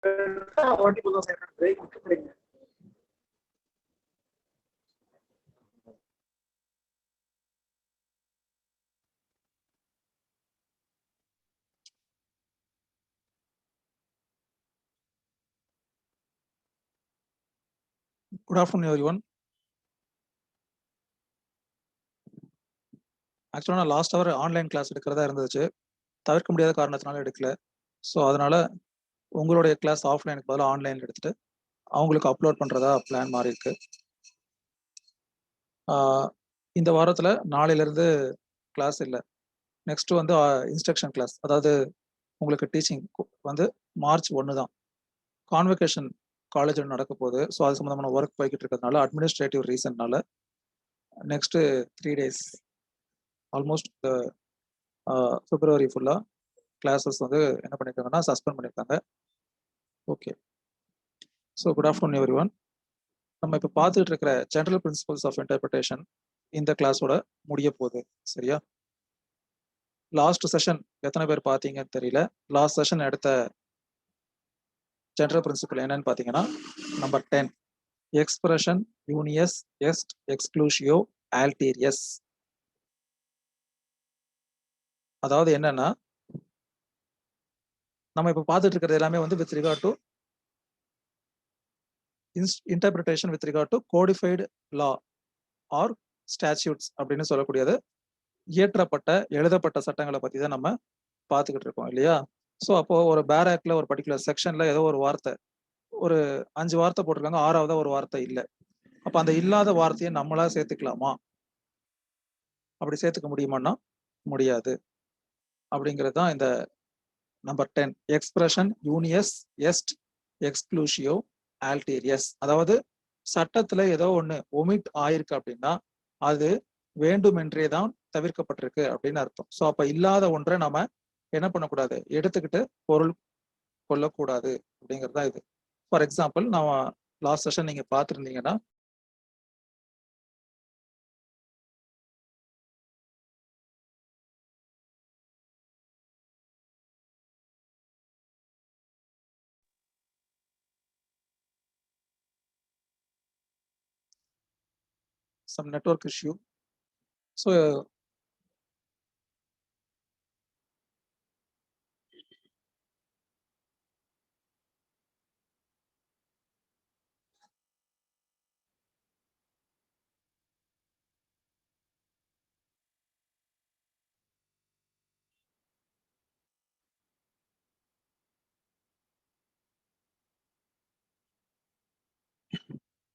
Good afternoon, everyone. ஆக்சுவலாக நான் last hour online class எடுக்கிறதா இருந்துச்சு, தவிர்க்க முடியாத காரணத்தினால எடுக்கல. ஸோ அதனால உங்களுடைய கிளாஸ் ஆஃப்லைனுக்கு பதிலாக ஆன்லைனில் எடுத்துட்டு அவங்களுக்கு அப்லோட் பண்ணுறதா பிளான் மாறி இருக்கு. இந்த வாரத்தில் நாளையிலேருந்து கிளாஸ் இல்லை. நெக்ஸ்ட் வந்து இன்ஸ்ட்ரக்ஷன் கிளாஸ், அதாவது உங்களுக்கு டீச்சிங் வந்து மார்ச் 1 தான். கான்வெகேஷன் காலேஜில் நடக்க போகுது. ஸோ அது சம்மந்தமான ஒர்க் போய்கிட்டு இருக்கிறதுனால அட்மினிஸ்ட்ரேட்டிவ் ரீசன்னால நெக்ஸ்ட்டு 3 days ஆல்மோஸ்ட் பிப்ரவரி ஃபுல்லாக கிளாஸஸ் வந்து என்ன பண்ணியிருக்காங்கன்னா சஸ்பெண்ட் பண்ணியிருக்காங்க. Okay, so good afternoon everyone. நம்ம இப்போ பார்த்துட்டு இருக்கிற ஜெனரல் பிரின்சிபல்ஸ் ஆஃப் இன்டர்பிரிட்டேஷன் இந்த கிளாஸோட முடிய போகுது. சரியா? லாஸ்ட் செஷன் எத்தனை பேர் பார்த்தீங்கன்னு தெரியல. லாஸ்ட் செஷன் எடுத்த ஜெனரல் பிரின்சிபல் என்னன்னு பார்த்தீங்கன்னா நம்பர் 10, எக்ஸ்பிரஷன் யூனியஸ் எஸ்ட் எக்ஸ்க்ளூசியோ ஆல்டீரியஸ். அதாவது என்னன்னா, நம்ம இப்போ பார்த்துட்டு இருக்கிறது எல்லாமே வந்து with regard to interpretation with regard to codified law or statutes அப்படின்னு சொல்லக்கூடியது இயற்றப்பட்ட எழுதப்பட்ட சட்டங்களை பற்றி தான் நம்ம பார்த்துக்கிட்டு இருக்கோம் இல்லையா? ஸோ அப்போ ஒரு பேராக்ல ஒரு பர்டிகுலர் செக்ஷன்ல ஏதோ ஒரு வார்த்தை, ஒரு 5 வார்த்தை போட்டிருக்காங்க, 6வது ஒரு வார்த்தை இல்லை. அப்போ அந்த இல்லாத வார்த்தையை நம்மளா சேர்த்துக்கலாமா? அப்படி சேர்த்துக்க முடியுமான்னா முடியாது. அப்படிங்கிறது தான் இந்த நம்பர் 10, எக்ஸ்பிரஷன் யூனியஸ் எஸ்ட் எக்ஸ்க்ளூசியோ ஆல்டீரியஸ். அதாவது சட்டத்துல ஏதோ ஒண்ணு ஒமிட் ஆயிருக்கு அப்படின்னா அது வேண்டுமென்றே தான் தவிர்க்கப்பட்டிருக்கு அப்படின்னு அர்த்தம். ஸோ அப்ப இல்லாத ஒன்றை நாம என்ன பண்ணக்கூடாது, எடுத்துக்கிட்டு பொருள் கொள்ளக்கூடாது அப்படிங்கிறது தான் இது. ஃபார் எக்ஸாம்பிள், நான் லாஸ்ட் செஷன் நீங்க பார்த்துருந்தீங்கன்னா some network issue. So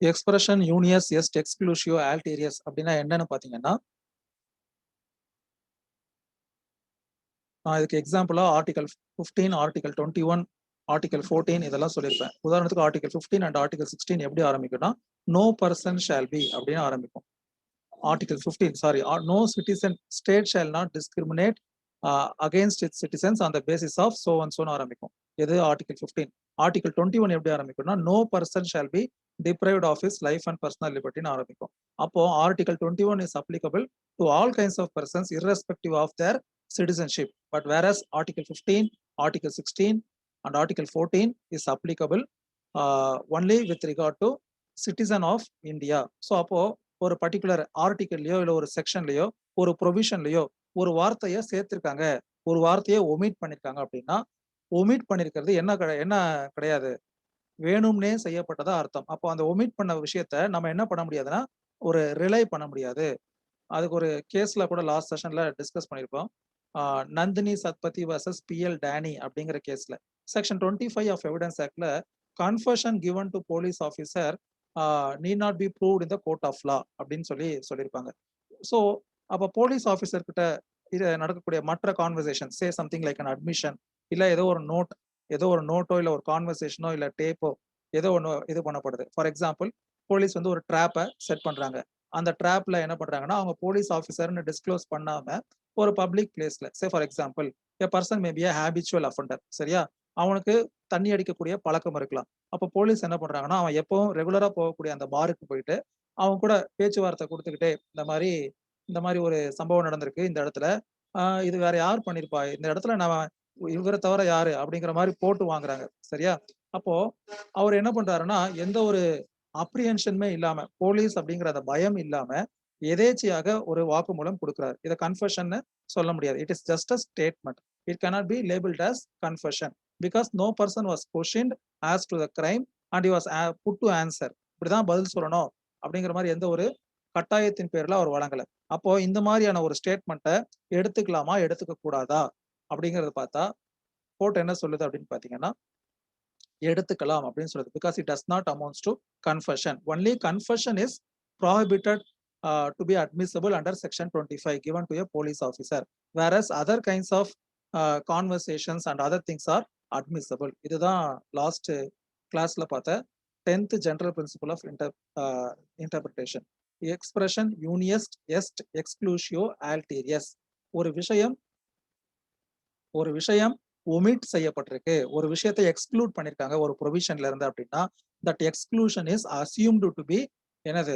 expression யூனியஸ் எஸ்ட் எக்ஸ்க்ளூசியோ ஆல்டீரியஸ் அப்படின்னா என்னன்னு பாத்தீங்கன்னா, நான் இதுக்கு எக்ஸாம்பிளா ஆர்டிகல் 15, ஆர்டிகல் 21, ஆர்டிகல் 14 இதெல்லாம் சொல்லியிருப்பேன். உதாரணத்துக்கு ஆர்டிகல் 15 அண்ட் ஆர்டிகல் 16 எப்படி ஆரம்பிக்கும்னா, நோ பர்சன் ஷால் பி அப்படின்னு ஆரம்பிக்கும். Article 15, sorry, no citizen state shall not discriminate against its citizens on the basis of so and சோன்னு ஆரம்பிக்கும். எது? ஆர்டிகல் 15. ஆர்டிகல் 21 எப்படி ஆரம்பிக்கும்னா, no person shall be deprived of his life and personal liberty ன்னு ஆரம்பிக்கும். அப்போ article 21 is applicable to all kinds of persons irrespective of their citizenship. But whereas article 15, article 16 and article 14 is applicable only with regard to citizen of India. So அப்போ ஒரு particular ஆர்டிகல்லையோ இல்லை ஒரு செக்ஷன்லையோ ஒரு ப்ரொவிஷன்லையோ ஒரு வார்த்தையை சேர்த்திருக்காங்க, ஒரு வார்த்தையை ஒமிட் பண்ணிருக்காங்க அப்படின்னா, ஒமிட் பண்ணிருக்கிறது என்ன கிடையாது, வேணும்னே செய்யப்பட்டதா அர்த்தம். அப்போ அந்த ஒமிட் பண்ண விஷயத்த நம்ம என்ன பண்ண முடியாதுன்னா ஒரு ரிலை பண்ண முடியாது. அதுக்கு ஒரு கேஸ்ல கூட லாஸ்ட் செஷன்ல டிஸ்கஸ் பண்ணியிருப்போம். நந்தினி சத்பதி வர்சஸ் PL டேனி அப்படிங்கிற கேஸ்ல செக்ஷன் 25 ஆஃப் எவிடன்ஸ் ஆக்ட்ல confession given to police officer need not be proved in the court of law அப்படின்னு சொல்லியிருப்பாங்க. ஸோ அப்போ போலீஸ் ஆஃபீஸர் கிட்ட இது நடக்கக்கூடிய மற்ற conversation, say something like an admission, இல்லை ஏதோ ஒரு நோட்டோ இல்லை ஒரு கான்வர்சேஷனோ இல்லை டேப்போ ஏதோ ஒன்று இது பண்ணப்படுது. ஃபார் எக்ஸாம்பிள், போலீஸ் வந்து ஒரு ட்ராப்பை செட் பண்றாங்க. அந்த ட்ராப்ல என்ன பண்றாங்கன்னா, அவங்க போலீஸ் ஆஃபீஸர்னு டிஸ்க்ளோஸ் பண்ணாம ஒரு பப்ளிக் பிளேஸ்ல, say for example a person may be a habitual offender, சரியா, அவனுக்கு தண்ணி அடிக்கக்கூடிய பழக்கம் இருக்கலாம். அப்போ போலீஸ் என்ன பண்றாங்கன்னா, அவன் எப்பவும் ரெகுலரா போகக்கூடிய அந்த பாருக்கு போயிட்டு அவன் கூட பேச்சுவார்த்தை கொடுத்துக்கிட்டே, இந்த மாதிரி ஒரு சம்பவம் நடந்திருக்கு இந்த இடத்துல, இது வேற யார் பண்ணிருப்பா, இந்த இடத்துல நான் இவரை தவிர யாரு அப்படிங்கிற மாதிரி போட்டு வாங்குறாங்க. சரியா? அப்போ அவர் என்ன பண்றாருன்னா எந்த ஒரு அப்ரிஹென்ஷனுமே இல்லாம போலீஸ் அப்படிங்கிற அந்த பயம் இல்லாம எதேச்சியாக ஒரு வாக்குமூலம் கொடுக்கிறார். இதை கன்ஃபெஷன் சொல்ல முடியாது. It is just a statement. It cannot be labeled as confession because no person was questioned as to the crime and he was put to answer. இப்படிதான் பதில் சொல்லணும் அப்படிங்கிற மாதிரி எந்த ஒரு கட்டாயத்தின் பேர்ல அவர் வழங்கல. அப்போ இந்த மாதிரியான ஒரு ஸ்டேட்மெண்ட்டை எடுத்துக்கலாமா எடுத்துக்க கூடாதா அப்படிங்கறத பார்த்தா கோர்ட் என்ன சொல்லுது அப்படின்னு பாத்தீங்கன்னா எடுத்துக்கலாம் அப்படின்னு சொல்லுது. Because it does not amounts to confession. Only confession is prohibited to be admissible under section 25 given to a police officer, whereas other kinds of conversations and other things are admissible. இதுதான் last கிளாஸ்ல பார்த்த 10th general principle of interpretation. expression unius est exclusio alterius. ஒரு விஷயம் omit செய்யப்பட்டிருக்கு, ஒரு விஷயத்தை exclude பண்ணிருக்காங்க ஒரு ப்ரொவிஷன்ல இருந்து அப்படின்னா that exclusion is assumed to be என்னது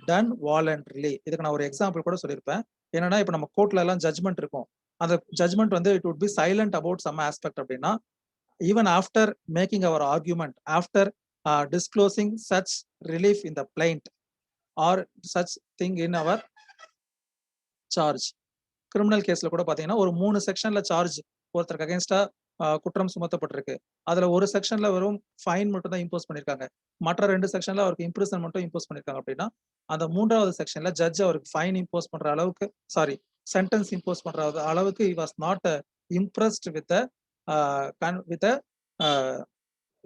டன் வாலண்டரிலி. இதுக்கு நான் ஒரு எக்ஸாம்பிள் கூட சொல்லியிருப்பேன். என்னன்னா இப்ப நம்ம கோர்ட்ல எல்லாம் ஜட்மெண்ட் இருக்கும், அந்த ஜட்மெண்ட் வந்து it would be silent about some aspect அப்படின்னா even after making our argument after disclosing such relief in the plaint or such thing in our charge. Criminal கேஸ்ல கூட பாத்தீங்கன்னா ஒரு 3 செக்ஷன்ல சார்ஜ் ஒருத்தருக்கு அகைன்ஸ்டா குற்றம் சுமத்தப்பட்டிருக்கு. அதுல ஒரு செக்ஷன்ல வெறும் ஃபைன் மட்டும் தான் இம்போஸ் பண்ணிருக்காங்க, மற்ற 2 செக்ஷன்ல அவருக்கு இம்ப்ரிசன் மட்டும் இம்போஸ் பண்ணிருக்காங்க அப்படின்னா அந்த 3வது செக்ஷன்ல ஜட்ஜ் அவருக்கு ஃபைன் இம்போஸ் பண்ற அளவுக்கு சென்டென்ஸ் இம்போஸ் பண்ற அளவுக்கு he was not impressed with the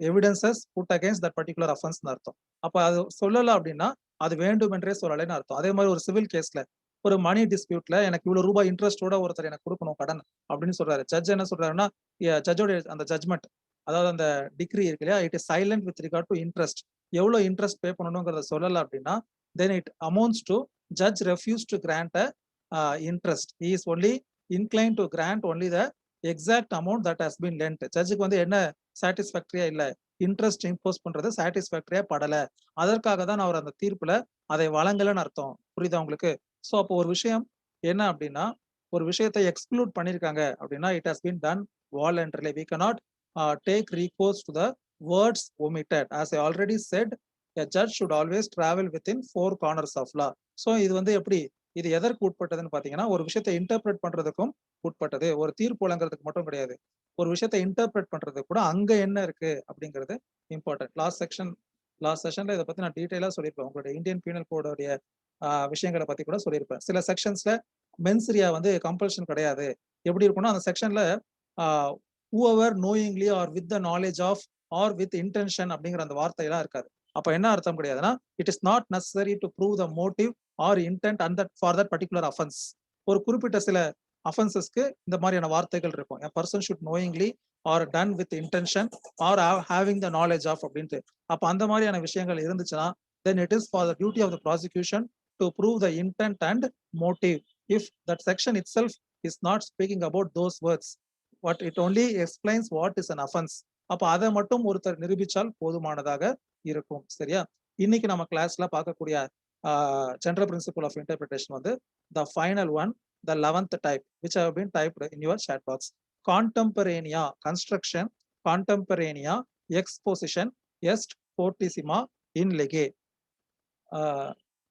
evidences put against that particular offence அர்த்தம். அப்ப அது சொல்லல அப்படின்னா அது வேண்டுமென்றே சொல்லலைன்னு அர்த்தம். அதே மாதிரி ஒரு சிவில் கேஸ்ல ஒரு மணி டிஸ்பியூட்ல எனக்கு இவ்வளவு ரூபாய் இன்ட்ரெஸ்டோட ஒருத்தர் எனக்கு கொடுக்கணும் கடன் அப்படின்னு சொல்றாரு. ஜட்ஜ் என்ன சொல்றாருன்னா ஜட்ஜோட அந்த ஜட்மெண்ட் அதாவது அந்த டிகிரி இருக்கு இல்லையா, it is silent with regard to interest. எவ்வளவு இன்ட்ரெஸ்ட் பே பண்ணணுங்கிறத சொல்லல அப்படின்னா then it amounts to judge refuse to grant interest. He is only incline to grant only the exact amount that has been lent. ஜட்ஜுக்கு வந்து என்ன சாட்டிஸ்ஃபேக்டரியா இல்ல, interest impose பண்றது சாட்டிஸ்ஃபேக்டரியா படல, அதற்காக தான் அவர் அந்த தீர்ப்புல அதை வழங்கலன்னு அர்த்தம். புரியுதா உங்களுக்கு? ஸோ அப்போ ஒரு விஷயம் என்ன அப்படின்னா ஒரு விஷயத்தை எக்ஸ்க்ளூட் பண்ணிருக்காங்க அப்படின்னா it has been done voluntarily. we cannot take recourse to the words omitted. as I already said, a judge should always travel within 4 corners of law. So இது வந்து எப்படி, இது எதற்கு உட்பட்டதுன்னு பாத்தீங்கன்னா ஒரு விஷயத்தை இன்டர்பிரேட் பண்றதுக்கும் உட்பட்டது, ஒரு தீர்ப்பு வழங்குறதுக்கு மட்டும் கிடையாது. ஒரு விஷயத்தை இன்டர்பிரேட் பண்றது கூட அங்க என்ன இருக்கு அப்படிங்கிறது இம்பார்ட்டன்ட். லாஸ்ட் செஷன்ல இதை பத்தி நான் டீடைலா சொல்லியிருப்பேன். உங்களுடைய இந்தியன் பீனல் கோடோடைய விஷயங்களை பத்தி கூட சொல்லியிருப்பேன். சில செக்ஷன்ஸ்ல மென்சரியா வந்து கம்பல்ஷன் கிடையாது. எப்படி இருக்கும்னா அந்த செக்ஷன்ல whoever knowingly or with the knowledge of or with intention அப்படிங்கிற அந்த வார்த்தையெல்லாம் இருக்காது. அப்ப என்ன அர்த்தம் கிடையாதுன்னா it is not necessary to prove the motive or intent and that for that particular offence. ஒரு குறிப்பிட்ட சில அஃபென்சஸ்க்கு இந்த மாதிரியான வார்த்தைகள் இருக்கும். a person should knowingly or done with intention or having the knowledge of அப்படின்ட்டு. அப்ப அந்த மாதிரியான விஷயங்கள் இருந்துச்சுன்னா then it is for the duty of the prosecution to prove the intent and motive. If that section itself is not speaking about those words, what it only explains what is an offense. அப்ப அதை மட்டும் ஒருத்தர் நிரூபிச்சால் போதுமானதாக இருக்கும். சரியா? இன்னைக்கு நம்ம கிளாஸ்ல பார்க்கக்கூடிய ஜெனரல் பிரின்சிபல் ஆஃப் இன்டர்பிரிட்டேஷன் வந்து the final one, the 11th type which have been typed in your chat box. Contemporanea construction, contemporanea exposition est fortissima in lege.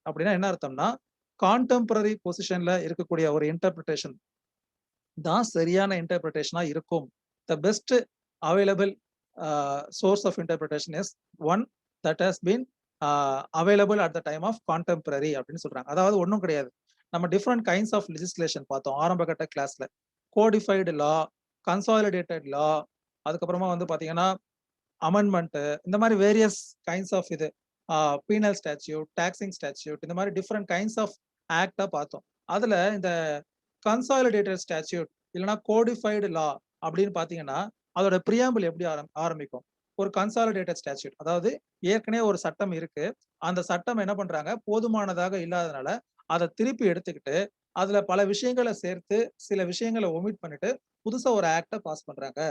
அப்படின்னா என்ன அர்த்தம்னா கான்டெம்பரரி பொசிஷன்ல இருக்கக்கூடிய ஒரு இன்டர்பிரிட்டேஷன் தான் சரியான இன்டர்பிரிட்டேஷனா இருக்கும். The best available source of interpretation is one that has been available at the time of contemporary அப்படின்னு சொல்றாங்க. அதாவது ஒன்றும் கிடையாது, நம்ம டிஃப்ரெண்ட் கைண்ட்ஸ் ஆஃப் லெஜிஸ்லேஷன் பார்த்தோம் ஆரம்ப கட்ட கிளாஸ்ல. கோடிஃபைடு லா, கன்சாலிடேட்டட் லா, அதுக்கப்புறமா வந்து பாத்தீங்கன்னா அமெண்ட்மெண்ட், இந்த மாதிரி வேரியஸ் கைண்ட்ஸ் ஆஃப் இது பீனல் ஸ்டாட்யூட், டாக்ஸிங் ஸ்டாட்யூட், இந்த மாதிரி டிஃப்ரெண்ட் கைண்ட்ஸ் ஆஃப் ஆக்டா பார்த்தோம். அதுல இந்த கன்சாலிடேட்டட் ஸ்டாட்யூட் இல்லைன்னா கோடிஃபைடு லா அப்படின்னு பாத்தீங்கன்னா அதோட பிரியாம்பிள் எப்படி ஆரம்பிக்கும்? ஒரு கன்சாலிடேட்டட் ஸ்டாட்யூட், அதாவது ஏற்கனவே ஒரு சட்டம் இருக்கு, அந்த சட்டம் என்ன பண்றாங்க போதுமானதாக இல்லாதனால அதை திருப்பி எடுத்துக்கிட்டு அதுல பல விஷயங்களை சேர்த்து சில விஷயங்களை ஒமிட் பண்ணிட்டு புதுசா ஒரு ஆக்டை பாஸ் பண்றாங்க.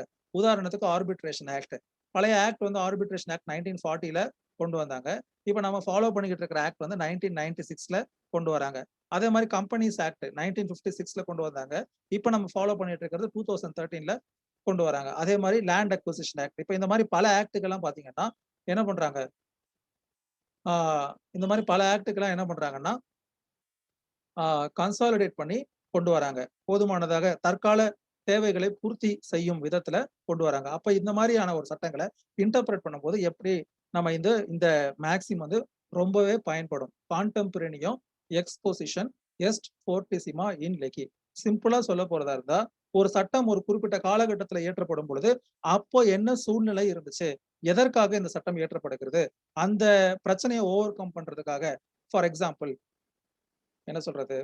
உதாரணத்துக்கு ஆர்பிட்ரேஷன் ஆக்ட். பழைய ஆக்ட் வந்து ஆர்பிட்ரேஷன் ஆக்ட் 1940ல கொண்டு வந்தாங்க. இப்ப நம்ம ஃபாலோ பண்ணிக்கிட்டு இருக்கிற ஆக்ட் வந்து 1996ல கொண்டு வராங்க. அதே மாதிரி கம்பெனிஸ் ஆக்ட் 1956ல கொண்டு வந்தாங்க. இப்ப நம்ம ஃபாலோ பண்ணிட்டு இருக்கிறது 2013ல கொண்டு வராங்க. அதே மாதிரி லேண்ட் அக்விசிஷன் ஆக்ட். இப்ப இந்த மாதிரி பல ஆக்டுகள்லாம் பாத்தீங்கன்னா என்ன பண்றாங்க, இந்த மாதிரி பல ஆக்டுகள்லாம் என்ன பண்றாங்கன்னா கன்சாலிடேட் பண்ணி கொண்டு வராங்க. போதுமானதாக தற்கால தேவைகளை பூர்த்தி செய்யும் விதத்துல கொண்டு வராங்க. அப்ப இந்த மாதிரியான ஒரு சட்டங்களை இன்டர்பிரட் பண்ணும்போது எப்படி நம்ம இந்த மேக்ஸிம் வந்து ரொம்பவே பயன்படும். கான்டெம்பரரியும் எக்ஸ்போசிஷன் எஸ்ட் ஃபோர்டிசிமா இன் லெகி. சிம்பிளா சொல்ல போறதா இருந்தா, ஒரு சட்டம் ஒரு குறிப்பிட்ட காலகட்டத்துல இயற்றப்படும் பொழுது அப்போ என்ன சூழ்நிலை இருந்துச்சு, எதற்காக இந்த சட்டம் இயற்றப்படுகிறது, அந்த பிரச்சனையை ஓவர் கம் பண்றதுக்காக. ஃபார் எக்ஸாம்பிள் என்ன சொல்றது,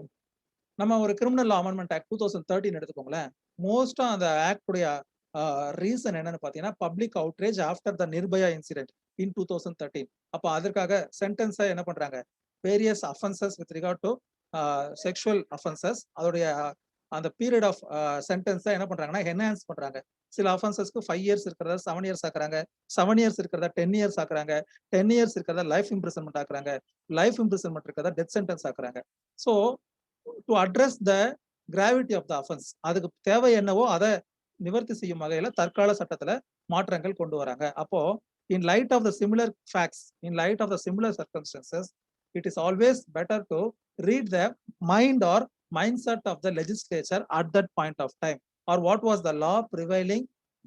நம்ம ஒரு கிரிமினல் லா அமெண்ட்மெண்ட் ஆக்ட் 2013 எடுத்துக்கோங்களேன். மோஸ்டா அந்த ஆக்டுடைய ரீசன் என்னன்னு பாத்தீங்கன்னா, public outrage after the Nirbhaya incident in 2013. அப்ப அதற்காக சென்டென்ஸை என்ன பண்றாங்க, various offences with regard to sexual offences, அதோடைய அந்த பீரியட் ஆஃப் சென்டென்ஸை என்ன பண்றாங்கன்னா என்ஹான்ஸ் பண்றாங்க. சில அஃபென்சஸ்க்கு 5 இயர்ஸ் இருக்கிறத 7 இயர்ஸ் ஆக்குறாங்க, 7 இயர்ஸ் இருக்கிறத 10 இயர்ஸ் ஆக்குறாங்க, 10 இயர்ஸ் இருக்கிறத லைஃப் இம்ப்ரிசன்மெண்ட் ஆக்குறாங்க, லைஃப் இம்ப்ரிசன்மெண்ட் இருக்கிறத டெத் சென்டென்ஸ் ஆக்குறாங்க. So to address the gravity of the offence, அதுக்கு தேவை என்னவோ அதை நிவர்த்தி செய்யும் வகையில தற்கால சட்டத்துல மாற்றங்கள் கொண்டு வராங்க. அப்போ in light of the similar facts, in light of the similar circumstances, it is always better to read the mind or mindset of the legislature at that point of time, or what was the law prevailing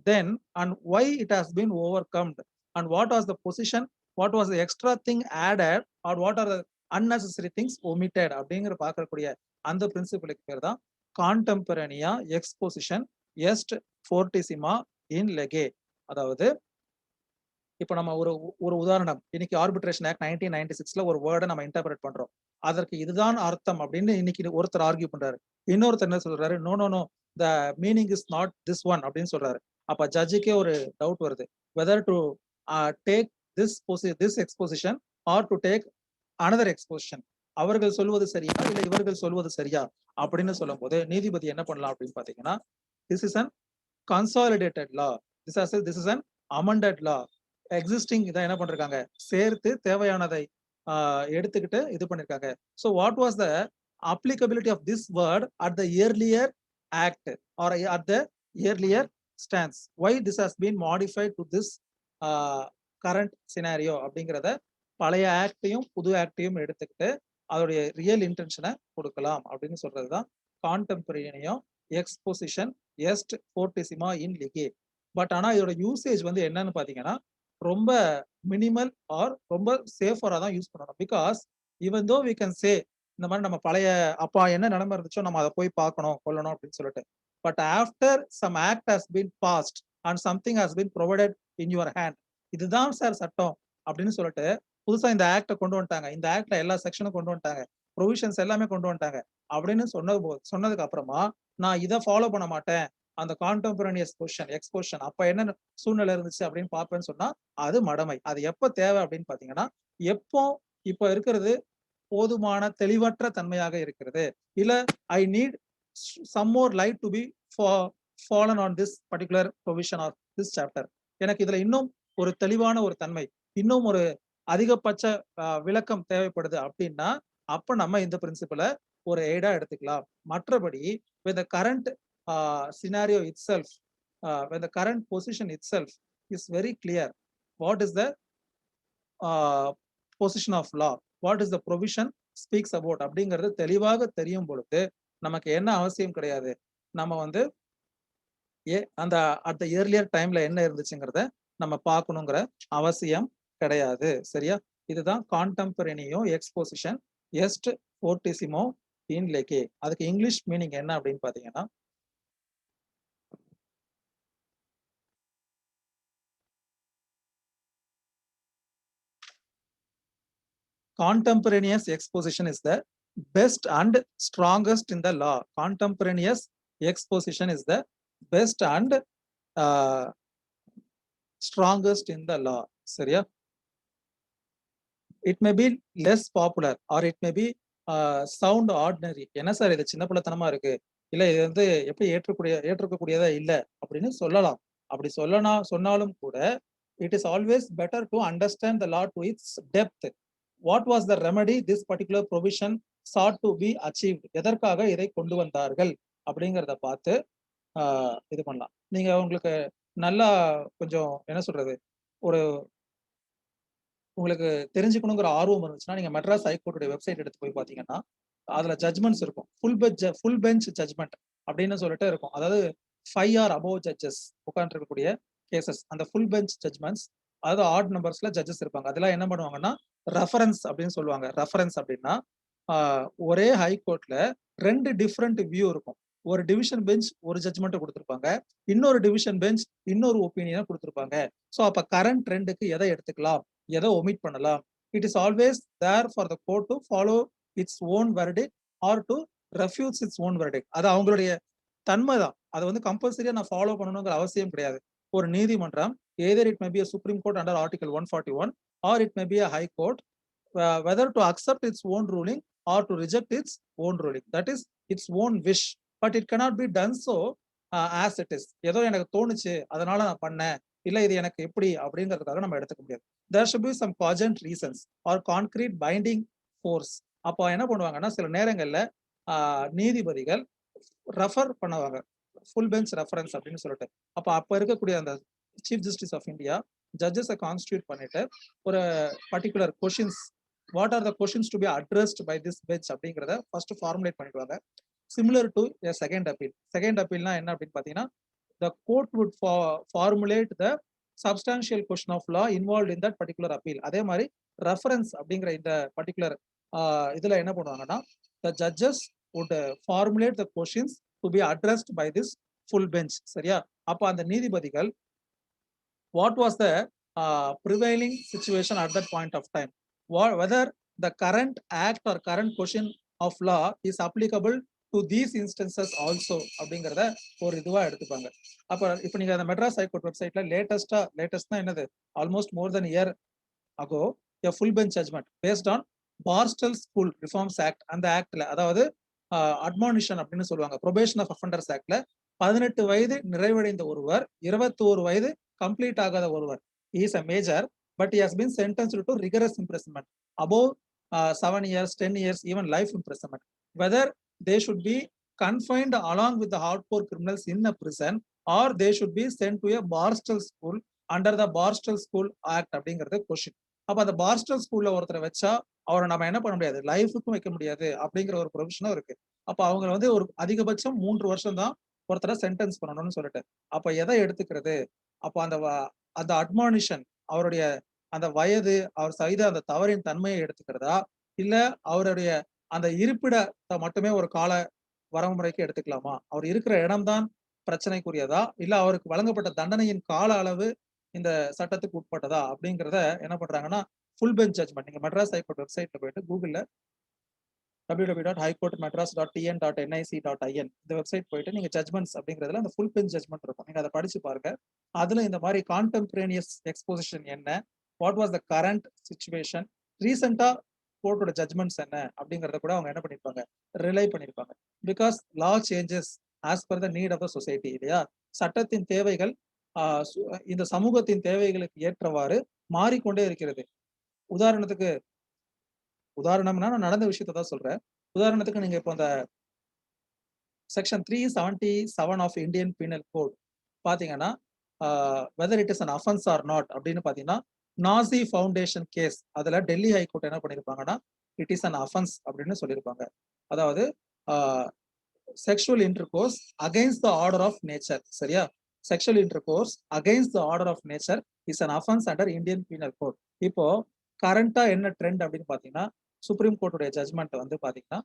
then and why it has been overcome, and what was the position, what was the extra thing added, or what are the unnecessary things omitted அப்படிங்கிற பார்க்கக்கூடிய அந்த பிரின்சிபலுக்கு பேர் தான் கான்டெம்பரனியா exposition எஸ்ட் ஃபோர்டிசிமா இன் லெகே. அதாவது இப்ப நம்ம ஒரு உதாரணம், இன்னைக்கு ஆர்பிட்ரேஷன் ஆக்ட் 1996ல ஒரு வேர்டை நம்ம இன்டர்பிரேட் பண்றோம், அதற்கு இதுதான் அர்த்தம் அப்படின்னு இன்னைக்கு ஒருத்தர் ஆர்கியூ பண்றாரு. இன்னொருத்தர் என்ன சொல்றாரு, no no no the meaning is not this one அப்படின்னு சொல்றாரு. அப்ப ஜட்ஜுக்கே ஒரு டவுட் வருது, whether to take this exposition or to take another exposition. அவர்கள் சொல்வது சரியா இல்ல இவர்கள் சொல்வது சரியா அப்படின்னு சொல்லும் போது நீதிபதி என்ன பண்ணலாம் அப்படின்னு பாத்தீங்கன்னா, this is an consolidated law, this is an amended law. Existing இதை என்ன பண்றாங்க, சேர்த்து தேவையானதை எடுத்துக்கிட்டு இது பண்ணிருக்காங்க. So what was the applicability of this word at the earlier act or at the earlier stance, why this has been modified to this current scenario அப்படிங்கிறத பழைய ஆக்டையும் புது ஆக்டையும் எடுத்துக்கிட்டு அதோடைய ரியல் இன்டென்ஷனை கொடுக்கலாம் அப்படின்னு சொல்றதுதான் கான்டெம்பரரியும் எக்ஸ்போசிஷன் எஸ்ட் ஃபோர்டிசிமா இன் லெகே. பட் ஆனா இதோட யூசேஜ் வந்து என்னன்னு பாத்தீங்கன்னா ரொம்ப மினிமல் ஆர் ரொம்ப சேஃபரா தான் யூஸ் பண்ணணும். Because even though we can say இந்த மாதிரி நம்ம பழைய அப்பா என்ன நிலைமை இருந்துச்சோ நம்ம அதை போய் பார்க்கணும் கொல்லணும் அப்படின்னு சொல்லிட்டு, but after some act has been passed and something has been provided in your hand, இதுதான் சார் சட்டம் அப்படின்னு சொல்லிட்டு புதுசா இந்த ஆக்டை கொண்டு வந்துட்டாங்க, இந்த ஆக்ட்ல எல்லா செக்ஷனும் கொண்டு வந்துட்டாங்க, ப்ரொவிஷன்ஸ் எல்லாமே கொண்டு வந்துட்டாங்க அப்படின்னு சொன்னதுக்கு அப்புறமா நான் இதை ஃபாலோ பண்ண மாட்டேன், அந்த கான்டெம்பரரிஸ் எக்ஸ்போஷன் அப்ப என்ன சூழ்நிலை இருந்துச்சு அப்படின்னு பார்ப்பேன்னு சொன்னா அது மடமை. அது எப்ப தேவை அப்படின்னு பாத்தீங்கன்னா, எப்போ இப்ப இருக்கிறது போதுமான தெளிவற்ற தன்மையாக இருக்கிறது, இல்ல I need some more light to be fallen on this particular provision of this chapter, எனக்கு இதுல இன்னும் ஒரு தெளிவான ஒரு தன்மை, இன்னும் ஒரு அதிகபட்ச விளக்கம் தேவைப்படுது அப்படின்னா அப்ப நம்ம இந்த பிரின்சிபலை ஒரு எய்டா எடுத்துக்கலாம். மற்றபடி with the current scenario itself, when the current position itself is very clear, what is the position of law, what is the provision speaks about அப்படிங்கிறது தெளிவாக தெரியும் பொழுது நமக்கு என்ன அவசியம் கிடையாது, நம்ம வந்து அந்த அட் த இயர்லியர் டைம்ல என்ன இருந்துச்சுங்கிறத நம்ம பார்க்கணுங்கிற அவசியம் கிடையாது. சரியா? இதுதான் கான்டெம்பரரியும் எக்ஸ்போசிஷன் எஸ்ட் ஃபோர்டிசிமோ இன் லெகே. அதுக்கு இங்கிலீஷ் மீனிங் என்ன அப்படின்னு பாத்தீங்கன்னா, contemporaneous exposition is the best and strongest in the law. Contemporaneous exposition is the best and strongest in the law. சரியா? It may be less popular or it may be sound ordinary. என்ன sir இது சின்ன பிள்ளைத்தனமா இருக்கு, இல்ல இது வந்து எப்படி ஏற்றுக்கக்கூடியதா இல்ல அப்படின்னு சொல்லலாம். அப்படி சொன்னாலும் கூட it is always better to understand the law to its depth. What was the remedy this particular provision sought to be achieved, எதற்காக இதை கொண்டு வந்தார்கள் அப்படிங்கிறத பார்த்து இது பண்ணலாம். நீங்க உங்களுக்கு நல்லா கொஞ்சம் என்ன சொல்றது, ஒரு உங்களுக்கு தெரிஞ்சுக்கணுங்கிற ஆர்வம் இருந்துச்சுன்னா, நீங்க மெட்ராஸ் ஹைகோர்ட்டுடைய வெப்சைட் எடுத்து போய் பார்த்தீங்கன்னா, அதுல ஜட்ஜ்மெண்ட்ஸ் இருக்கும். ஃபுல் பெஞ்ச் ஜட்ஜ்மெண்ட் அப்படின்னு சொல்லிட்டு இருக்கும். அதாவது 5 ஆர் அபோவ் ஜட்ஜஸ் உட்கார்ந்திருக்கக்கூடிய கேஸஸ். அந்த ஃபுல் பெஞ்ச் ஜட்ஜ்மெண்ட்ஸ், அதாவது ஆட் நம்பர்ஸ்ல ஜட்ஜஸ் இருப்பாங்க. அதெல்லாம் என்ன பண்ணுவாங்கன்னா, ரெஃபரன்ஸ் அப்படின்னு சொல்லுவாங்க. ரெஃபரன்ஸ் அப்படின்னா, ஆ ஒரே ஹைகோர்ட்ல 2 டிஃபரண்ட் வியூ இருக்கும். ஒரு டிவிஷன் பெஞ்ச் ஒரு ஜட்ஜ்மெண்ட்ட குடுத்திருப்பாங்க. இன்னொரு டிவிஷன் பெஞ்ச் இன்னொரு ஒப்பீனியன குடுத்திருப்பாங்க. ஸோ அப்ப கரண்ட் ட்ரெண்டுக்கு எத எடுத்துக்கலாம்? எத ஒமிட் பண்ணலாம்? It is always there for the court to follow its own verdict or to refuse its own verdict. அது அவங்களுடைய தன்மை தான். அத வந்து கம்பல்சரியா நான் ஃபாலோ பண்ணணுங்கிற அவசியம் கிடையாது. ஒரு நீதிமன்றம் either it may be a Supreme Court under Article 141 or it may be a High Court, whether to accept its own ruling or to reject its own ruling. That is its own wish. But it cannot be done so as it is. ஏதோ எனக்கு தோணுச்சு அதனால நான் பண்ணேன். இல்ல இது எனக்கு எப்படி அப்படிங்கிறதுக்காக நம்ம எடுத்துக்க முடியாது. There should be some cogent reasons or concrete binding force. அப்போ என்ன பண்ணுவாங்கன்னா சில நேரங்கள்ல நீதிபதிகள் ரெஃபர் பண்ணுவாங்க. ஃபுல் பெஞ்ச் ரெஃபரன்ஸ் அப்படின்னு சொல்லிட்டு. அப்ப இருக்கக்கூடிய அந்த chief justice of India judges constitute பண்ணிட்டு ஒரு particular questions, what are the questions to be addressed by this bench அப்படிங்கிறத ஃபர்ஸ்ட் ஃபார்முலேட் பண்ணிடுவாங்க. Similar to a second appeal. Second அப்பீல்னா என்ன அப்படின்னு பார்த்தீங்கன்னா, the court would formulate the substantial question of law involve in that particular appeal. அதே மாதிரி reference அப்படிங்கிற இந்த பர்ட்டிகுலர் இதுல என்ன பண்ணுவாங்கன்னா, the judges would formulate the questions to be addressed by this full bench. சரியா? அப்ப அந்த நீதிபதிகள் what was the prevailing situation at that point of time, whether the current act or current question of law is applicable to these instances also அப்படிங்கறத ஒரு இதுவா எடுத்துப்பாங்க. அப்ப இப்ப நீங்க அந்த மெட்ராஸ் ஹைகோர்ட் வெப்சைட்ல லேட்டஸ்ட்னா என்னது, almost more then year ago a full bench judgment based on Barstow School Reforms Act. அந்த ஆக்ட்ல அதாவது அட்மானிஷன் அப்படின்னு சொல்லுவாங்க. ப்ரொபேஷன் ஆஃப் அஃபெண்டர்ஸ் ஆக்ட்ல 18 வயது நிறைவடைந்த ஒருவர், 21 வயது கம்ப்ளீட் ஆகாத ஒருவர், is a major but he has been sentenced to rigorous imprisonment above 7 years, 10 years, even life imprisonment. Whether they should be confined along with the hardcore criminals in a prison or they should be sent to a Barstow School under the Barstow School Act அப்படிங்கிறது question. அப்ப அந்த பார்ஸ்டல் ஸ்கூல்ல ஒருத்தரை வச்சா அவரை நம்ம என்ன பண்ண முடியாது, லைஃபுக்கும் வைக்க முடியாது அப்படிங்கிற ஒரு ப்ரொவிஷனும் இருக்கு. அப்ப அவங்க வந்து ஒரு அதிகபட்சம் 3 வருஷம் தான் ஒருத்தரை சென்டென்ஸ் பண்ணணும்னு சொல்லிட்டு. அப்ப எதை எடுத்துக்கிறது? அப்ப அந்த அட்மானிஷன் அவருடைய அந்த வயது, அவர் செய்த அந்த தவறின் தன்மையை எடுத்துக்கிறதா, இல்ல அவருடைய அந்த இருப்பிடத்தை மட்டுமே ஒரு கால வரமுறைக்கு எடுத்துக்கலாமா? அவர் இருக்கிற இடம்தான் பிரச்சனைக்குரியதா, இல்ல அவருக்கு வழங்கப்பட்ட தண்டனையின் கால அளவு இந்த சட்டத்துக்கு உட்பட்டதா அப்படிங்கிறத என்ன பண்றாங்கன்னா, ஃபுல் பெஞ்ச் ஜட்ஜ்மெண்ட். நீங்க மெட்ராஸ் ஹைகோர்ட் வெப்சைட்ல போயிட்டு கூகுள்ல www.highcourtmadras.tn.nic.in இந்த வெப்சைட் போயிட்டு நீங்க ஜட்ஜ்மெண்ட்ஸ் அப்படிங்கிறதுல அந்த ஃபுல் பெஞ்ச் ஜட்ஜ்மெண்ட் இருக்கும். நீங்க அதை படிச்சு பாருங்க. அதுல இந்த மாதிரி கான்டெம்பரேனியஸ் எக்ஸ்போசிஷன் என்ன, what was the current situation, ரீசெண்டா கோர்ட்டோட ஜட்ஜ்மெண்ட்ஸ் என்ன அப்படிங்கறத கூட அவங்க என்ன பண்ணிருப்பாங்க, ரிலை பண்ணிருப்பாங்க. Because law changes as per the need of the society இல்லையா? சட்டத்தின் தேவைகள் இந்த சமூகத்தின் தேவைகளுக்கு ஏற்றவாறு மாறிக்கொண்டே இருக்கிறது. உதாரணம்னா நான் நடந்த விஷயத்தை தான் சொல்றேன். உதாரணத்துக்கு நீங்க இப்போ அந்த section 377 of Indian penal code பாத்தீங்கன்னா, whether it is an offence or not அப்படின்னு பாத்தீங்கன்னா, நாசி ஃபவுண்டேஷன் கேஸ் அதுல டெல்லி ஹைகோர்ட் என்ன பண்ணிருப்பாங்கன்னா, இட் இஸ் அன் அஃபென்ஸ் அப்படின்னு சொல்லியிருப்பாங்க. அதாவது sexual intercourse against the order of nature. சரியா? Sexual intercourse against the order of nature is an offence under Indian penal code. இப்போ கரண்டா என்ன ட்ரெண்ட் அப்படின்னு பாத்தீங்கன்னா, சுப்ரீம் கோர்ட்டுடைய ஜட்ஜ்மெண்ட் வந்து பாத்தீங்கன்னா,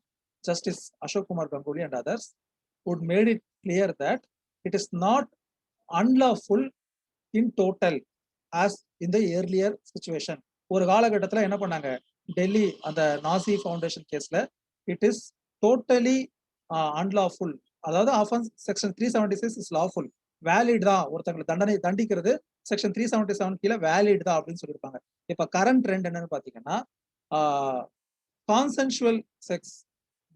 justice Ashok Kumar Ganguly and others would made it clear that it is not unlawful in total as in the earlier situation. ஒரு காலகட்டத்தில் என்ன பண்ணாங்க, டெல்லி அந்த நாசி ஃபவுண்டேஷன் கேஸ்ல இட் இஸ் டோட்டலி அன்லாஃபுல். அதாவது offence section 376 is lawful, valid தான், ஒருத்தங்களை தண்டிக்கிறது செக்ஷன் 377 கீழே வேலிட் தான் அப்படின்னு சொல்லியிருப்பாங்க. இப்ப கரண்ட் ட்ரெண்ட் என்னன்னு பாத்தீங்கன்னா, கான்சென்சுவல் செக்ஸ்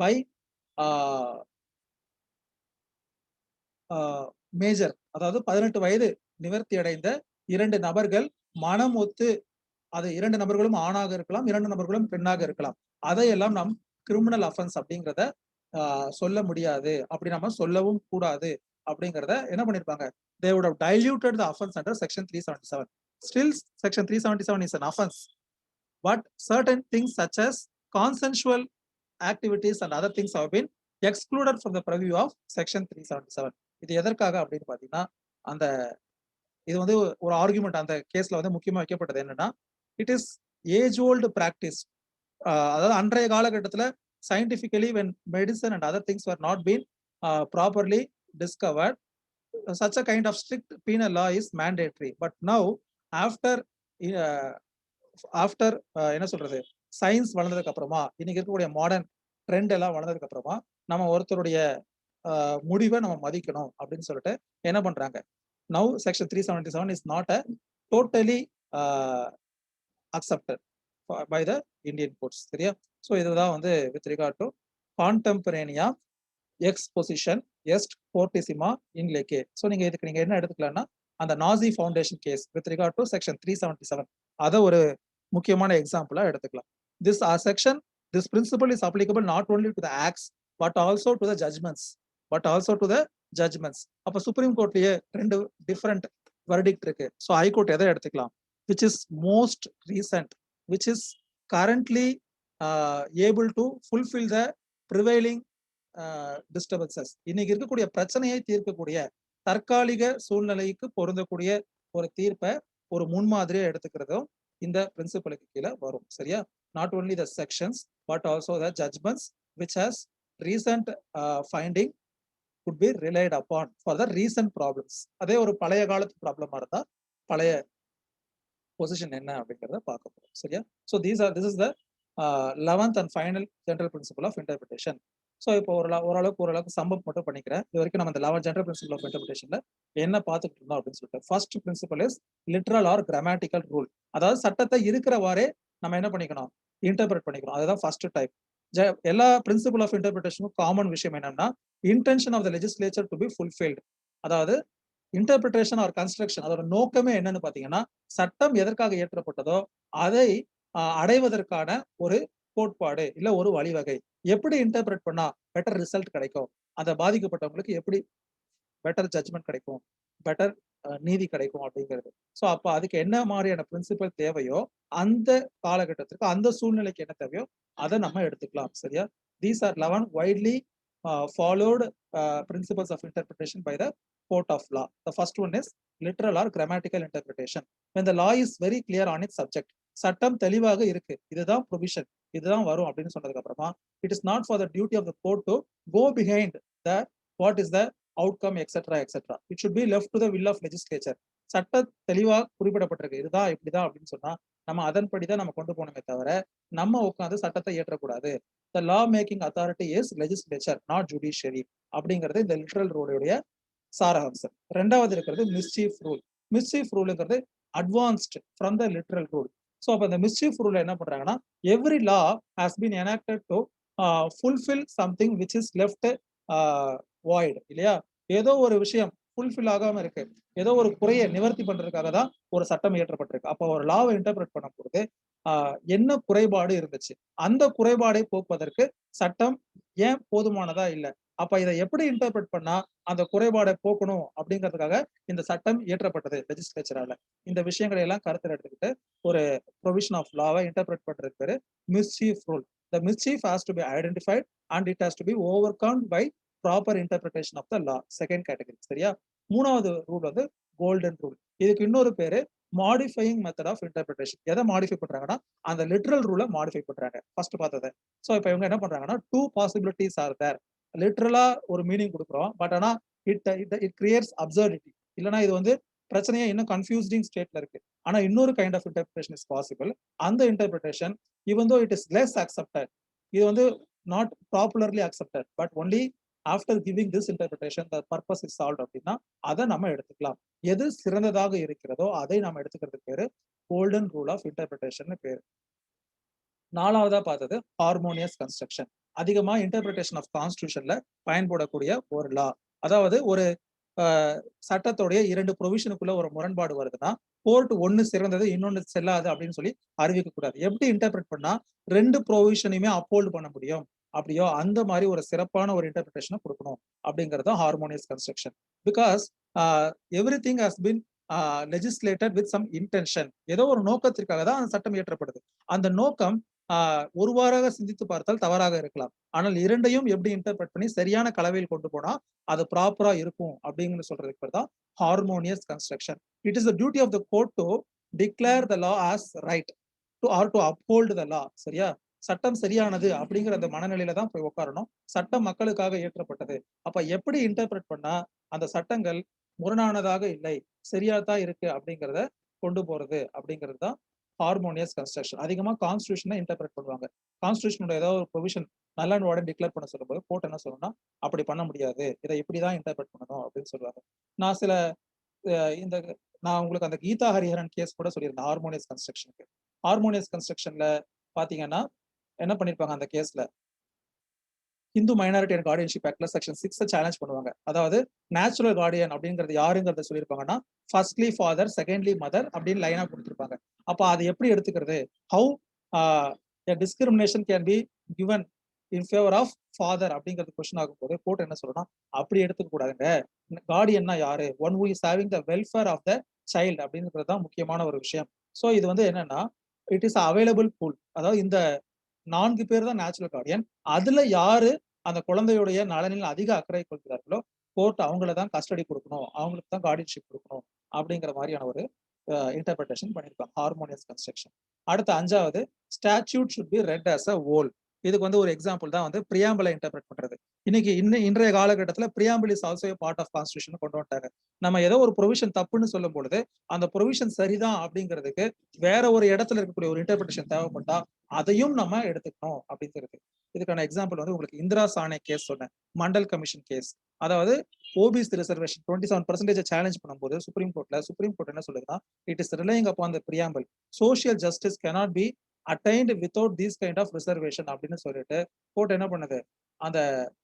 பை மேஜர், அதாவது 18 வயது நிவர்த்தி அடைந்த 2 நபர்கள் மனம் ஒத்து, அது 2 நபர்களும் ஆணாக இருக்கலாம், 2 நபர்களும் பெண்ணாக இருக்கலாம், அதையெல்லாம் நாம் கிரிமினல் அஃபென்ஸ் அப்படிங்கிறத சொல்ல முடியாது, அப்படி நம்ம சொல்லவும் கூடாது அப்படிங்கறத என்ன பண்ணிருப்பாங்க, they would have diluted the offense under section 377. Still section 377 is an offense, but certain things such as consensual activities and other things have been excluded from the purview of section 377. இது எதற்காக அப்படின்னு பாத்தீங்கன்னா, அந்த இது வந்து ஒரு argument அந்த கேஸ்ல வந்து முக்கியமா வைக்கப்பட்டது என்னன்னா, it is age old practice. அதாவது அன்றைய காலகட்டத்தில் scientifically when medicine and other things were not been properly discovered, such a kind of strict penal law is mandatory. But now after என்ன சொல்றது, சயின்ஸ் வளர்ந்ததுக்கு அப்புறமா, இன்னைக்கு இருக்கக்கூடிய மாடர்ன் ட்ரெண்ட் எல்லாம் வளர்ந்ததுக்கு அப்புறமா நம்ம ஒருத்தருடைய முடிவை நம்ம மதிக்கணும் அப்படின்னு சொல்லிட்டு என்ன பண்றாங்க, now section 377 is not a totally accepted by the Indian courts. சரியா? ஸோ இதுதான் வந்து with regard to contemporanea exposition est fortissima in lege. So இதுக்கு நீங்க என்ன எடுத்துக்கலாம்னா, அந்த Naz foundation case with regard to section 377 அதை ஒரு முக்கியமான எக்ஸாம்பிளா எடுத்துக்கலாம். This principle is applicable not only to the acts but also to the judgments. அப்ப சுப்ரீம் கோர்ட்லயே ரெண்டு டிஃபரெண்ட் வெர்டிக்ட் இருக்கு. ஸோ ஹைகோர்ட் எதை எடுத்துக்கலாம், which is most recent, which is currently able to fulfill the prevailing disturbances. இன்னைக்கு இருக்கக்கூடிய பிரச்சனையை தீர்க்கக்கூடிய தற்காலிக சூழ்நிலைக்கு பொருந்தக்கூடிய ஒரு தீர்ப்பை ஒரு முன்மாதிரியை எடுத்துக்கிறதும் இந்த பிரின்சிபலுக்கு கீழே வரும். சரியா? not only the sections but also the judgments which has recent finding could be relied upon for the recent problems. அதே ஒரு பழைய காலத்து ப்ராப்ளமா இருந்தா பழைய பொசிஷன் என்ன அப்படிங்கிறத பார்க்க போறோம். சரியா? So this is the 11th and final general principle of interpretation. So இப்போ ஓரளவுக்கு சம்பவம் மட்டும் பண்ணிக்கிறேன். இது வரைக்கும் நம்ம இந்த 11 general principle of interpretationல என்ன பார்த்துட்டு இருந்தோம் அப்படின்னு சொல்லிட்டு, first principle is literal or grammatical rule. அதாவது சட்டத்தை இருக்கிறவாறே நம்ம என்ன பண்ணிக்கணும், இன்டர்பிரட் பண்ணிக்கணும். அதுதான் ஃபர்ஸ்ட் டைப். எல்லா பிரின்சிபல் ஆஃப் இன்டர்பிரிட்டேஷனும் காமன் விஷயம் என்னன்னா, intention of the legislature to be fulfilled. அதாவது இன்டர்பிரிட்டேஷன் ஆர் கன்ஸ்ட்ரக்ஷன், அதோட நோக்கமே என்னன்னு பாத்தீங்கன்னா, சட்டம் எதற்காக இயற்றப்பட்டதோ அதை அடைவதற்கான ஒரு கோட்பாடு இல்ல ஒரு வழிவகை. எப்படி இன்டர்பிரட் பண்ணா பெட்டர் ரிசல்ட் கிடைக்கும், அந்த பாதிக்கப்பட்டவங்களுக்கு எப்படி பெட்டர் ஜட்ஜ்மெண்ட் கிடைக்கும், பெட்டர் நீதி கிடைக்கும் அப்படிங்கிறது. ஸோ அப்போ அதுக்கு என்ன மாதிரியான பிரின்சிபல் தேவையோ, அந்த காலகட்டத்திற்கு அந்த சூழ்நிலைக்கு என்ன தேவையோ அதை நம்ம எடுத்துக்கலாம். சரியா? These are 11 widely followed principles of interpretation by the court of law. The first one is literal or grammatical interpretation. When the law is very clear on its subject, சட்டம் தெளிவாக இருக்கு, இதுதான் ப்ரொவிஷன், இதுதான் வரும் அப்படின்னு சொன்னதுக்கு அப்புறமா, it is not for the duty of the court to go behind the what is the outcome etc etc. It should be left to the will of legislature. சட்ட தெளிவா குறிப்பிடப்பட்டிருக்கு, இதுதான் இப்படிதான் அப்படின்னு சொன்னா நம்ம அதன்படிதான் நம்ம கொண்டு போனோமே தவிர நம்ம உட்காந்து சட்டத்தை இயற்றக்கூடாது. The law making authority is legislature, not judiciary அப்படிங்கிறது இந்த லிட்ரல் ரூலுடைய சாராம்சம். ரெண்டாவது இருக்கிறது மிஸ்சீஃப் ரூல். மிஸ்சீஃப் ரூலுங்கிறது advanced from the literal rule. So அப்போ அந்த மிஸ்சீஃப் ரூல் என்ன பண்றாங்கன்னா, every law has been enacted to fulfill something which is left void. இல்லையா? ஏதோ ஒரு விஷயம் ஃபுல்ஃபில் ஆகாம இருக்கு, ஏதோ ஒரு குறையை நிவர்த்தி பண்றதுக்காக தான் ஒரு சட்டம் இயற்றப்பட்டிருக்கு. அப்போ ஒரு லாவை இன்டர்பிரட் பண்ணும் பொழுது என்ன குறைபாடு இருந்துச்சு, அந்த குறைபாடை போக்குவதற்கு சட்டம் ஏன் போதுமானதா இல்லை, அப்ப இதை எப்படி இன்டர்பிரட் பண்ணா அந்த குறைபாடை போக்கணும் அப்படிங்கிறதுக்காக இந்த சட்டம் இயற்றப்பட்டது லெஜிஸ்லேச்சரால. இந்த விஷயங்களை எல்லாம் கருத்தில் எடுத்துக்கிட்டு ஒரு ப்ரொவிஷன் ஆஃப் லாவை இன்டர்பிரட் பண்றதுக்கு பேரு mischief rule. The mischief has to be identified and it has to be overcome by proper interpretation of the law. Second category. சரியா? மூணாவது ரூல் வந்து கோல்டன் ரூல். இதுக்கு இன்னொரு பேரு மாடிஃபையிங் மெத்தட் ஆஃப் இன்டர்பிரிட்டேஷன். எதை modify பண்றாங்கன்னா, அந்த லிட்ரல் ரூலை மாடிஃபை பண்றாங்க. ஃபர்ஸ்ட் பார்த்தது. ஸோ இப்போ இவங்க என்ன பண்றாங்கன்னா, 2 possibilities are there. லிட்ரலா ஒரு மீனிங் கொடுக்குறோம், பட் ஆனா இட் கிரியேட்ஸ் அப்சர்டிட்டி. இல்லைன்னா இது வந்து பிரச்சனையா இன்னும் கன்ஃபியூஸ்டிங் ஸ்டேட்ல இருக்கு. ஆனா இன்னொரு kind of interpretation is possible. அந்த interpretation even though it is less accepted, இது வந்து not popularly accepted, but only after giving this interpretation the purpose is solved அப்படின்னா அதை நம்ம எடுத்துக்கலாம். எது சிறந்ததாக இருக்கிறதோ அதை நம்ம எடுத்துக்கிறதுக்கு பேரு கோல்டன் ரூல் ஆஃப் இன்டர்பிரிட்டேஷன் பேரு. நாலாவதா பார்த்தது ஹார்மோனியஸ் கன்ஸ்ட்ரக்ஷன். அதிகமா இன்டர்பிரிட்டேஷன் ஆஃப் கான்ஸ்டிடியூஷன்ல பயன்படக்கூடிய ஒரு லா. அதாவது ஒரு சட்டத்துடைய 2 ப்ரொவிஷனுக்குள்ள ஒரு முரண்பாடு வருதுன்னா, கோர்ட் ஒன்னு சிறந்தது இன்னொன்னு செல்லாது அப்படின்னு சொல்லி அறிவிக்க கூடாது. எப்படி இன்டர்பிரட் பண்ணா 2 ப்ரொவிஷனையுமே அப்போல்ட் பண்ண முடியும் அப்படியோ அந்த மாதிரி ஒரு சிறப்பான ஒரு இன்டர்பிரிட்டேஷனை கொடுக்கணும் அப்படிங்கிறது தான் harmonious construction. Because everything has been legislated with some intention. ஏதோ ஒரு நோக்கத்திற்காக தான் அந்த சட்டம் இயற்றப்படுது. அந்த நோக்கம் ஒருவாறாக சிந்தித்து பார்த்தால் தவறாக இருக்கலாம். ஆனால் இரண்டையும் எப்படி இன்டர்பிரட் பண்ணி சரியான கலவையில் கொண்டு போனா அது ப்ராப்பரா இருக்கும் அப்படிங்கிறது சொல்றதுக்கு பேர் தான் harmonious construction. It is the duty of the court to declare the law as right to or to uphold the law. சரியா? சட்டம் சரியானது அப்படிங்கிற அந்த மனநிலையில தான் போய் உட்காரணும். சட்டம் மக்களுக்காக இயற்றப்பட்டது. அப்ப எப்படி இன்டர்பிரட் பண்ணா அந்த சட்டங்கள் முரணானதாக இல்லை, சரியா தான் இருக்கு அப்படிங்கிறத கொண்டு போறது அப்படிங்கிறது தான் ஹார்மோனியஸ் கன்ஸ்ட்ரக்ஷன். அதிகமா கான்ஸ்டியூஷனை இன்டர்பிரட் பண்ணுவாங்க. கான்ஸ்டியூஷனோட ஏதாவது ஒரு ப்ரொவிஷன் நல்ல அண்ட் ஆர்டர் டிக்ளேர் பண்ண சொல்லும்போது கோர்ட் என்ன சொல்லணும்னா அப்படி பண்ண முடியாது, இதை இப்படிதான் இன்டர்பிரட் பண்ணணும் அப்படின்னு சொல்லுவாங்க. நான் சில இந்த நான் உங்களுக்கு அந்த கீதா ஹரிஹரன் கேஸ் கூட சொல்லியிருந்தேன் ஹார்மோனியஸ் கன்ஸ்ட்ரக்ஷனுக்கு. ஹார்மோனியஸ் கன்ஸ்ட்ரக்ஷன்ல பாத்தீங்கன்னா என்ன பண்ணிருப்பாங்க அந்த கேஸ்ல, இந்து மைனாரிட்டி அண்ட் கார்டியன்ஷிப் ஆக்ட்ல செக்ஷன் 6 சேலஞ்ச் பண்ணுவாங்க. அதாவது நேச்சுரல் கார்டியன் அப்படிங்கிறது யாருங்கிறத சொல்லியிருப்பாங்கன்னா ஃபர்ஸ்ட்லி ஃபாதர், செகண்ட்லி மதர் அப்படின்னு லைனா கொடுத்துருப்பாங்க. அப்ப அது எப்படி எடுத்துக்கிறது? How discrimination can be given in favour of father அப்படிங்கிறது கொஸ்டின் ஆகும்போது கோர்ட் என்ன சொல்லணும், அப்படி எடுத்துக்க கூடாதுங்க. கார்டியன்னா யாரு? One who is having the welfare of the child அப்படிங்கிறது தான் முக்கியமான ஒரு விஷயம். ஸோ இது வந்து என்னன்னா இட் இஸ் அவைலபிள் பூல். அதாவது இந்த 4 பேர் தான் நேச்சுரல் கார்டியன். அதுல யாரு அந்த குழந்தையுடைய நலனில் அதிக அக்கறை கொள்கிறார்களோ கோர்ட் அவங்கள தான் கஸ்டடி கொடுக்கணும், அவங்களுக்கு தான் கார்டியன்ஷிப் கொடுக்கணும் அப்படிங்கிற மாதிரியான ஒரு இன்டர்பிரேஷன் பண்ணியிருப்பாங்க ஹார்மோனியஸ் கன்ஸ்ட்ரக்ஷன். அடுத்த 5வது, statute should be read as a whole. இதுக்கு வந்து ஒரு எக்ஸாம்பிள் தான் வந்து பிரியாம்பிளை இன்டர்பிரட் பண்றது. இன்னைக்கு இன்றைய காலகட்டத்தில் preamble is also part of constitution கொண்டு வந்துட்டாங்க. நம்ம ஏதோ ஒரு ப்ரொவிஷன் தப்புன்னு சொல்லும் பொழுது அந்த ப்ரொவிஷன் சரிதான் அப்படிங்கிறதுக்கு வேற ஒரு இடத்துல இருக்கக்கூடிய ஒரு இன்டர்பிரேஷன் தேவைப்பட்டா அதையும் நம்ம எடுத்துக்கணும் அப்படிங்கிறது. இதுக்கான எக்ஸாம்பிள் வந்து உங்களுக்கு இந்திரா சானே கேஸ் சொன்னேன், மண்டல் கமிஷன் கேஸ். அதாவது ஓபிசி ரிசர்வேஷன் 27% சேலஞ்ச் பண்ணும்போது சுப்ரீம் கோர்ட் என்ன சொல்லுதுன்னா it is relying upon the preamble, social justice cannot be attained without these kind of reservation அப்படின்னு சொல்லிட்டு கோர்ட் என்ன பண்ணுது, அந்த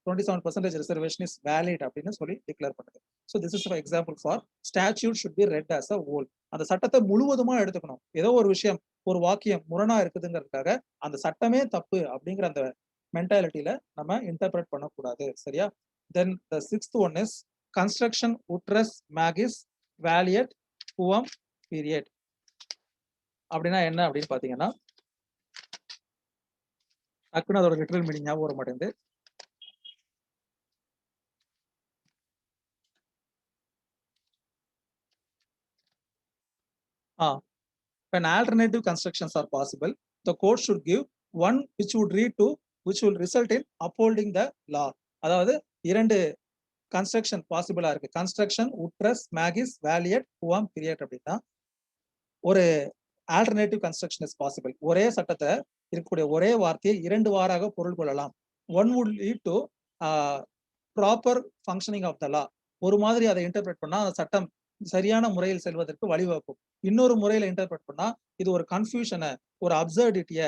27% ரிசர்வேஷன் இஸ் வேலிட் அப்படின்னு சொல்லி டிக்ளேர் பண்ணுது. So this is example for statute should be read as a whole. அந்த சட்டத்தை முழுவதுமா எடுத்துக்கணும். ஏதோ ஒரு விஷயம் ஒரு வாக்கியம் முரணா இருக்குதுங்கிறதுக்காக அந்த சட்டமே தப்பு அப்படிங்கிற அந்த மென்டாலிட்டியில நம்ம இன்டர்பிரட் பண்ணக்கூடாது. சரியா? Then the 6th one is construction உட்ரஸ் மேகிஸ் வேலியட் புவம் பீரியட். அப்படின்னா என்ன அப்படின்னு பாத்தீங்கன்னா டக்குன்னு அதோட லிட்டரல் மீனிங் ஞாபகம் வர மாட்டேங்குது. When alternative constructions are possible, the court should give one which will result in upholding the law. அதாவது 2 கன்ஸ்ட்ரக்ஷன் பாசிபிளா இருக்கு. கன்ஸ்ட்ரக்ஷன் உட்ரஸ் மேகிஸ் வேலியட் புவாம் பீரியட் அப்படின்னா ஒரு ஆல்டர்னேட்டிவ் கன்ஸ்ட்ரக்ஷன் இஸ் பாசிபிள். ஒரே சட்டத்தை இருக்கக்கூடிய ஒரே வார்த்தையை 2 வாராக பொருள் கொள்ளலாம். One would lead to proper functioning of the law. ஒரு மாதிரி அதை இன்டர்பிரட் பண்ணா அந்த சட்டம் சரியான முறையில் செல்வதற்கு வழிவகுக்கும். இன்னொரு முறையில இன்டர்பிரட் பண்ணா இது ஒரு கன்ஃபியூஷனை, ஒரு அப்சர்டிட்டிய,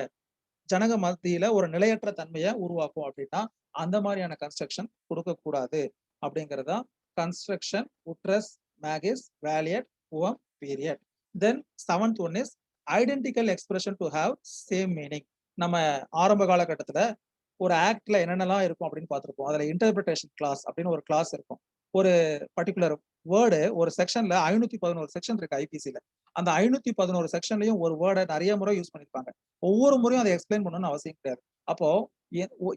ஜனக மத்தியில ஒரு நிலையற்ற தன்மையை உருவாக்கும். அப்படின்னா அந்த மாதிரியான கன்ஸ்ட்ரக்ஷன் கொடுக்க கூடாது அப்படிங்கிறதா கன்ஸ்ட்ரக்ஷன் உட்ரஸ் மேகிஸ் வேலியட் புவம் பீரியட். Then 7th one is identical expression to have same meaning. நம்ம ஆரம்ப காலகட்டத்துல ஒரு ஆக்ட்ல என்னென்னலாம் இருக்கும் அப்படின்னு பார்த்திருப்போம். அதுல இன்டர்பிரிட்டேஷன் கிளாஸ் அப்படின்னு ஒரு கிளாஸ் இருக்கும். ஒரு பர்டிகுலர் வேர்டு ஒரு செக்ஷன்ல 511 செக்ஷன் இருக்கு ஐபிசில. அந்த 511 செக்ஷன்லயும் ஒரு வேர்டை நிறைய முறை யூஸ் பண்ணிருப்பாங்க. ஒவ்வொரு முறையும் அதை எக்ஸ்பிளைன் பண்ணணும்னு அவசியம் கிடையாது. அப்போ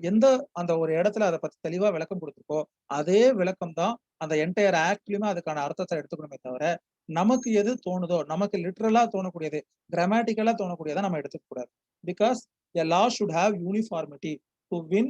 எந்த அந்த ஒரு இடத்துல அதை பத்தி தெளிவா விளக்கம் கொடுத்துருக்கோ அதே விளக்கம் தான் அந்த என்டையர் ஆக்ட்லயுமே அதுக்கான அர்த்தத்தை எடுத்துக்கணுமே தவிர நமக்கு எது தோணுதோ, நமக்கு லிட்டரலா தோணக்கூடியது, கிராமட்டிக்கலா தோணக்கூடியதை நம்ம எடுத்துக்க கூடாது. Because a law should have uniformity to win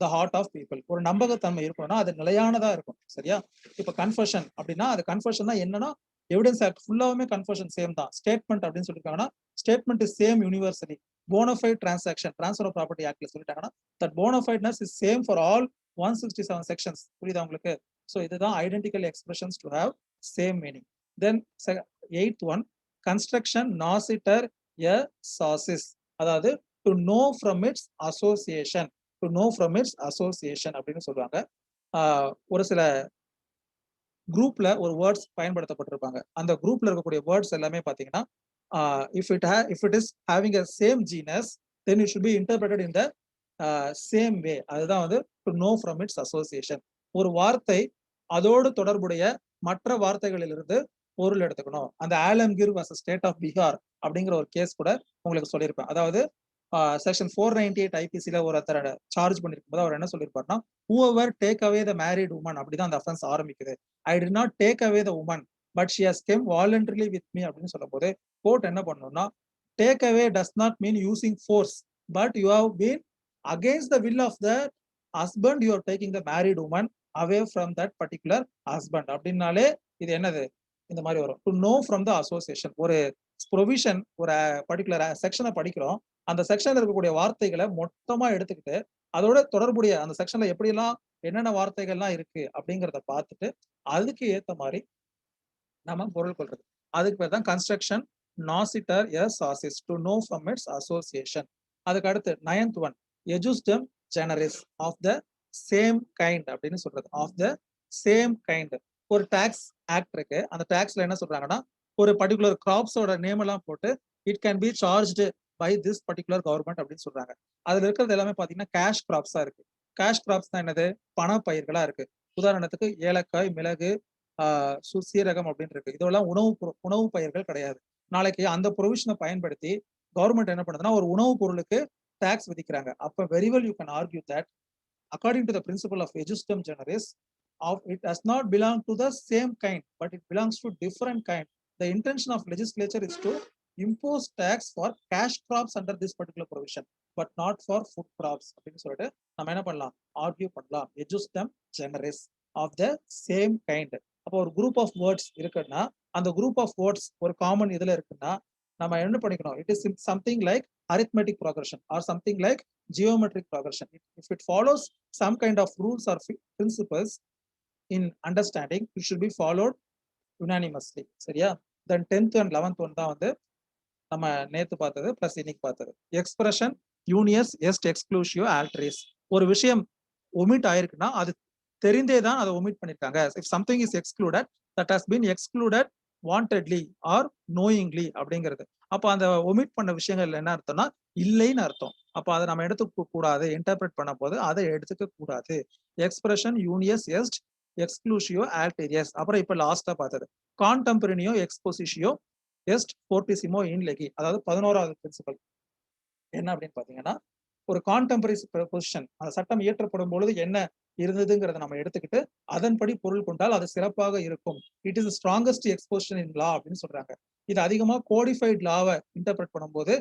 the heart of people. ஒரு நம்பகத்தன்மை இருக்கணும்னா அது நிலையானதா இருக்கும். சரியா? இப்ப கன்ஃபெஷன் அப்படின்னா அது கன்ஃபெஷன் தான் என்னன்னா எவிடன்ஸ் ஆக்ட் ஃபுல்லாவுமே கன்ஃபெஷன் சேம் தான். ஸ்டேட்மெண்ட் அப்படின்னு சொல்லிருக்காங்கன்னா statement is same universally. Bona fide transaction transfer of property ஆக்ட்ல சொல்லிட்டாங்கன்னா that bona fideness is same for all 167 sections. புரியுதா உங்களுக்கு? ஸோ இதுதான் identical expressions to have same meaning. Then 8th one construction நாசிட்டர் எ சாசிஸ். அதாவது to know from its association. To know from its association அப்படின்னு சொல்லுவாங்க. ஒரு சில குரூப்ல ஒரு வேர்ட்ஸ் பயன்படுத்தப்பட்டிருப்பாங்க. அந்த குரூப்ல இருக்கக்கூடிய வேர்ட்ஸ் எல்லாமே பாத்தீங்கன்னா if it is having a same genus then it should be interpreted in the same way. அதுதான் வந்து to know from its association. ஒரு வார்த்தை அதோடு தொடர்புடைய மற்ற வார்த்தைகளிலிருந்து பொருள் எடுத்துக்கணும். அந்த Alamgir versus state of Bihar அப்படிங்கிற ஒரு கேஸ் கூட உங்களுக்கு சொல்லியிருப்பேன். அதாவது செக்ஷன் 498 ஐபிசில ஒருத்தர சார்ஜ் பண்ணிருக்கும் போது அவர் என்ன சொல்லியிருப்பாருன்னா, whoever take away the married woman, அப்படிதான் அந்த அஃபென்ஸ் ஆரம்பிக்குது. I did not take away the woman but she has come voluntarily with me அப்படின்னு சொல்லும் போது கோர்ட் என்ன பண்ணணும்னா, take away does not mean using force but you have been against the will of the husband you are taking the married woman away from that particular husband அப்படின்னாலே இது என்னது இந்த மாதிரி வரும். To know from the association. ஒரு provision, ஒரு particular செக்ஷனை படிக்கிறோம். அந்த செக்ஷன்ல இருக்கக்கூடிய வார்த்தைகளை மொத்தமா எடுத்துக்கிட்டு அதோட தொடர்புடைய அந்த செக்ஷன்ல எப்படியெல்லாம் என்னென்ன வார்த்தைகள்லாம் இருக்கு அப்படிங்கிறத பார்த்துட்டு அதுக்கு ஏத்த மாதிரி நம்ம பொருள் கொள்றது. அதுக்கு பேர் தான் கன்ஸ்ட்ரக்ஷன் நாசிட்டர் எஸ் ஆசிஸ் to know from its association. அதுக்கு அடுத்து 9th ஒன் எஜுஸ்டம் ஜெனரிஸ் ஆஃப் த சேம் கைண்ட் அப்படின்னு சொல்றது. Of the same kind. ஒரு டாக்ஸ் ஆக்ட் இருக்கு. அந்த டாக்ஸ்ல என்ன சொல்றாங்கன்னா, ஒரு பர்டிகுலர் கிராப்ஸோட நேம் எல்லாம் போட்டு it can be charged by this particular government அப்படின்னு சொல்றாங்க. அதுல இருக்கிறது எல்லாமே பாத்தீங்கன்னா கேஷ் கிராப்ஸா இருக்கு. கேஷ் கிராப்ஸ் தான் என்னது, பண பயிர்களா இருக்கு. உதாரணத்துக்கு ஏலக்காய், மிளகு, சீரகம் அப்படின்னு இருக்கு. இதெல்லாம் உணவு பயிர்கள் கிடையாது. நாளைக்கு அந்த ப்ரொவிஷனை பயன்படுத்தி கவர்மெண்ட் என்ன பண்ணுதுன்னா ஒரு உணவு பொருளுக்கு டாக்ஸ் விதிக்கிறாங்க. அப்ப very well you can argue that according to the principle of ejusdem generis of it does not belong to the same kind but it belongs to different kind. The intention of legislature is to impose tax for cash crops under this particular provision but not for food crops அப்படின்னு சொல்லிட்டு நம்ம என்ன பண்ணலாம், argue பண்ணலாம். ejusdem generis of the same kind. அப்போ ஒரு group of words இருக்குன்னா அந்த குரூப் ஆஃப் வேர்ட்ஸ் ஒரு காமன் இதுல இருக்குன்னா நம்ம என்ன பண்ணிக்கணும், it is something like arithmetic progression or something like geometric progression. If it follows some kind of rules or principles in understanding, it should be followed unanimously. சரியா? Then 10th and 11th one தான் வந்து நம்ம நேத்து பார்த்தது plus இன்னைக்கு பார்த்தது. Expression யூனியஸ் எஸ்ட் எக்ஸ்க்ளூசிவ் ஆல்ட்ரிஸ். ஒரு விஷயம் ஒமிட் ஆயிருக்குன்னா அது தெரிந்தே தான் அதை ஒமிட் பண்ணிருக்காங்க. if something is excluded that has been excluded wantedly or knowingly அப்படிங்கிறது. அப்போ அந்த ஒமிட் பண்ண விஷயங்கள் என்ன அர்த்தம்னா இல்லைன்னு அர்த்தம். அப்போ அதை நம்ம எடுத்துக்க கூடாது. இன்டர்பிரட் பண்ண போது அதை எடுத்துக்க கூடாது. எக்ஸ்பிரஷன் யூனியஸ் எஸ்ட் எக்ஸ்க்ளூசிவோ ஆல்டீரியஸ். அப்புறம் இப்ப லாஸ்டா பார்த்தது கான்டெம்பரனியோ எக்ஸ்போசிஷியோ எஸ்ட் போர்டிசிமோ இன் லெகி. அதாவது 11வது பிரின்சிபல் என்ன அப்படின்னு பாத்தீங்கன்னா, ஒரு கான்டெம்பரரி பொசிஷன் அந்த சட்டம் இயற்றப்படும் பொழுது என்ன இருந்ததுங்கிறத நம்ம எடுத்துக்கிட்டு அதன்படி பொருள் கொண்டால் அது சிறப்பாக இருக்கும். இட் இஸ் ஸ்ட்ராங்கஸ்ட் எக்ஸ்போசிஷன் இன் லா அப்படின்னு சொல்றாங்க. இது அதிகமா கோடிஃபைட் லாவை இன்டர்பிரட் பண்ணும்போது,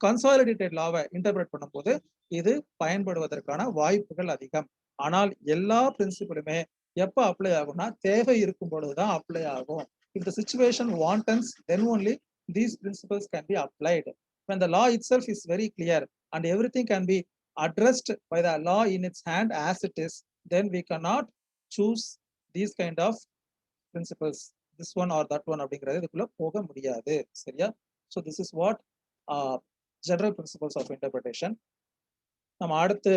கன்சாலிடேட்டட் லாவை இன்டர்பிரட் பண்ணும்போது இது பயன்படுவதற்கான வாய்ப்புகள் அதிகம். ஆனால் எல்லா பிரின்சிபலுமே எப்ப அப்ளை ஆகும்னா தேவை இருக்கும் பொழுதுதான் அப்ளை ஆகும். If the situation warrants, then only these principles can be applied. When the law itself is very clear and everything can be addressed by the law in its hand as it is, then we cannot choose these kind of principles, this one or that one அப்படிங்கிறது இதுக்குள்ள போக முடியாது. சரியா? So this is what general principles of interpretation. நம்ம அடுத்து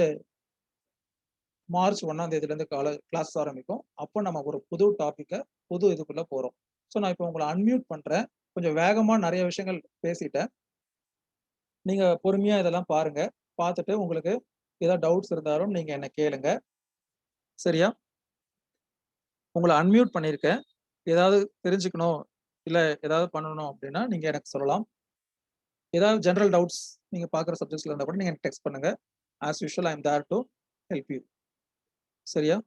March 1ஆம் தேதியிலேருந்து class ஆரம்பிக்கும். அப்போ நம்ம ஒரு புது டாபிக்கை புது இதுக்குள்ள போறோம். ஸோ நான் இப்போ உங்களை அன்மியூட் பண்றேன். கொஞ்சம் வேகமா நிறைய விஷயங்கள் பேசிட்டேன். நீங்க பொறுமையா இதெல்லாம் பாருங்க. பார்த்துட்டு உங்களுக்கு ஏதாவது டவுட்ஸ் இருந்தாலும் நீங்க என்ன கேளுங்க. சரியா? உங்களை அன்மியூட் பண்ணியிருக்கேன். ஏதாவது தெரிஞ்சுக்கணும் இல்ல ஏதாவது பண்ணணும் அப்படின்னா நீங்க எனக்கு சொல்லலாம். ஏதாவது ஜெனரல் டவுட்ஸ் நீங்க பார்க்குற சப்ஜெக்ட்ஸ்ல இருந்தா கூட நீங்க எனக்கு டெக்ஸ்ட் பண்ணுங்க. As usual I am there to help you. சரியா?